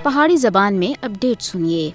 پہاڑی زبان میں اپڈیٹ سنیے۔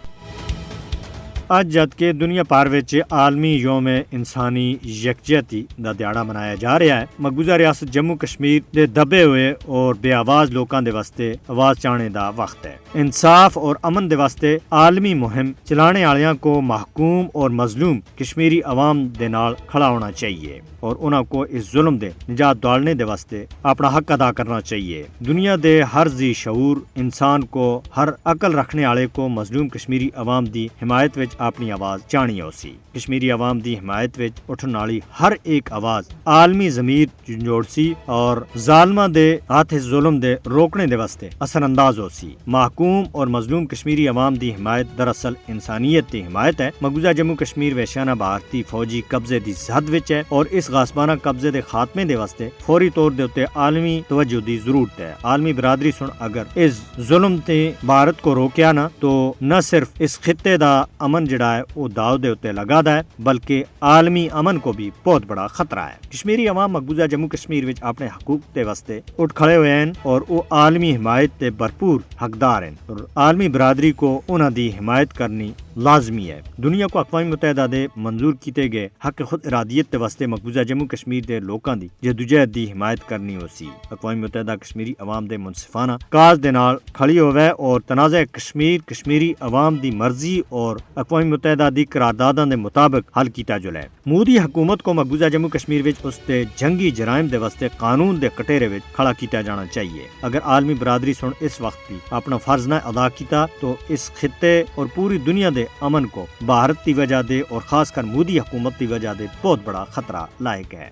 ਅੱਜ ਜਦਕਿ ਦੁਨੀਆ ਭਰ ਵਿੱਚ ਆਲਮੀ ਯੋਮ ਇਨਸਾਨੀ ਯਕਜਹਿਤੀ ਦਾ ਦਿਹਾੜਾ ਮਨਾਇਆ ਜਾ ਰਿਹਾ ਹੈ, ਮਕਬੂਜ਼ਾ ਰਿਆਸਤ ਜੰਮੂ ਕਸ਼ਮੀਰ ਦੇ ਦਬੇ ਹੋਏ ਔਰ ਬੇਆਵਾਜ਼ ਲੋਕਾਂ ਦੇ ਵਾਸਤੇ ਆਵਾਜ਼ ਚਾਹਣੇ ਦਾ ਵਕਤ ਹੈ। इंसाफ और अमन दे वास्ते आलमी मुहिम चलाने वालियां को महकूम और मजलूम कश्मीरी अवाम दे नाल खड़ा होना चाहिए और उन्हां को इस जुल्म दे निजात दिलाने दे वास्ते अपना हक अदा करना चाहिए। दुनिया दे हर जी शऊर इंसान को, हर अकल रखने वाले को मजलूम कश्मीरी अवाम दी हिमायत विच अपनी आवाज़ चाहनी होसी। कश्मीरी अवाम दी हिमायत विच उठन वाली हर एक आवाज़ आलमी ज़मीर जोड़सी और जालमा दे हाथ इस जुल्म दे रोकने दे वास्ते असरअंदाज होसी। महकूम और मजलूम कश्मीरी अवाम दी हिमायत दरअसल इंसानियत दी हिमायत है। मकबूजा जम्मू कश्मीर वैश्याना भारती फौजी कब्जे दी जद विच है और इस गासबाना कब्जे दे खात्मे दे वास्ते फौरी तौर दे उत्ते आलमी तवज्जो दी जरूरत है। आलमी बरादरी सुन अगर इस जुल्म ते भारत को रोकिया ना तो न सिर्फ इस खित्ते दा अमन जिहड़ा है वो दाव दे उत्ते लगा दा है, बल्कि आलमी अमन को भी बहुत बड़ा खतरा है। कश्मीरी अवाम मकबूजा जम्मू कश्मीर विच अपने हकूक दे वास्ते उठ खड़े हुए हैं और वो आलमी हिमायत दे भरपूर हकदार हैं और आलमी बरादरी को उन्हां दी हिमायत करनी लाजमी है। दुनिया को अक़वाम मुत्तहिदा दे मंजूर कीते गए हक खुद इरादियत दे वास्ते मकबूजा जम्मू कश्मीर दे लोकां दी जदोजहद दी हिमायत करनी होसी। अक़वाम मुत्तहिदा कश्मीरी अवाम दे मुनसिफाना काज दे नाल खड़ी होवे और तनाज़ा कश्मीर कश्मीरी अवाम दी मर्जी और अक़वाम मुत्तहिदा दी करारदादां दे मुताबिक हल कीता जुले। मोदी हुकूमत को मकबूजा जम्मू कश्मीर विच उसते जंगी जराइम दे वास्ते कानून दे कटेरे विच खड़ा कीता जाना चाहिए। अगर आलमी बरादरी सुन इस वक्त भी अपना फर्ज न अदा किया तो इस खित्ते और पूरी दुनिया दे अमन को भारत की वजह दे और खासकर मोदी हुकूमत की वजह दे बहुत बड़ा खतरा लायक है।